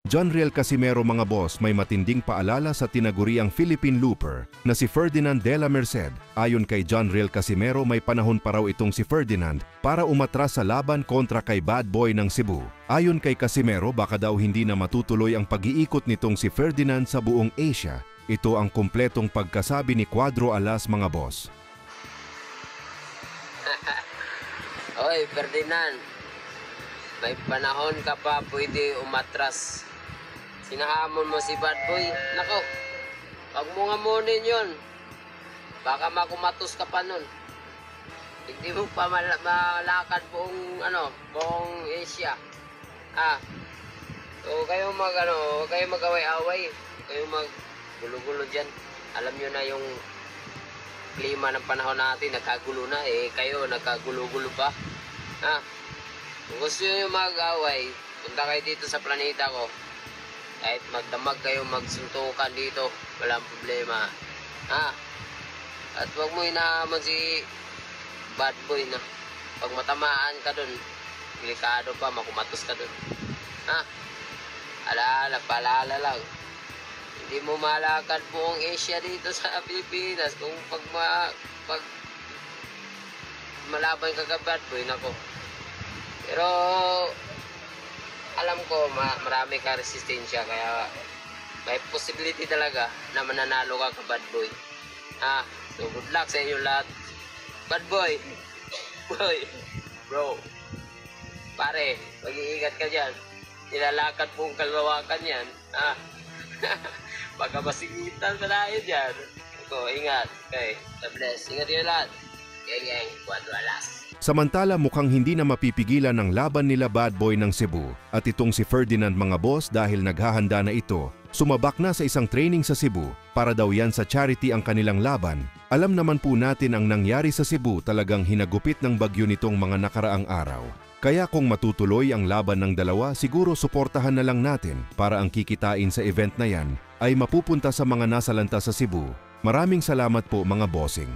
Jonriel Casimero mga boss may matinding paalala sa tinaguriang Philippine looper na si Ferdinand de la Merced. Ayon kay Jonriel Casimero may panahon pa raw itong si Ferdinand para umatras sa laban kontra kay Bad Boy ng Cebu. Ayon kay Casimero baka daw hindi na matutuloy ang pag-iikot nitong si Ferdinand sa buong Asia. Ito ang kumpletong pagkasabi ni Cuadro Alas mga boss. Oy Ferdinand, may panahon ka pa pwede umatras. Sinahamon mo si Bad Boy. Nako, wag mo nga munin yun. Baka makumatos ka pa nun. Hindi mo pa malakad buong Asia. So kayo kayo mag-away-away. Kayo mag-gulo-gulo dyan. Alam nyo na yung klima ng panahon natin, nagkagulo na kayo nagkagulo-gulo pa. Kung gusto nyo mag-away, punta kayo dito sa planeta ko. Kahit magdamag kayo, magsuntukan dito, walang problema. At wag mo hinahamon si Bad Boy na pag matamaan ka dun, delikado pa, makumatos ka dun. Paalala lang. Hindi mo malakad buong Asia dito sa Pilipinas kung pag malaban ka kay Bad Boy, nako. Pero alam ko marami ka resistensya, kaya may possibility talaga na mananalo ka kay Bad Boy. So good luck sa inyo lahat. Bad Boy, bro, pare, mag-iingat ka dyan. Nilalakad pong kalawakan yan. Baka masingitan pa tayo dyan. So ingat. Okay, God bless. Ingat yun lahat. Gang, Cuadro Alas. Samantala mukhang hindi na mapipigilan ang laban nila Bad Boy ng Cebu at itong si Ferdinand mga boss dahil naghahanda na ito. Sumabak na sa isang training sa Cebu para daw yan sa charity ang kanilang laban. Alam naman po natin ang nangyari sa Cebu, talagang hinagupit ng bagyo nitong mga nakaraang araw. Kaya kung matutuloy ang laban ng dalawa, siguro suportahan na lang natin para ang kikitain sa event na yan ay mapupunta sa mga nasalanta sa Cebu. Maraming salamat po mga bossing.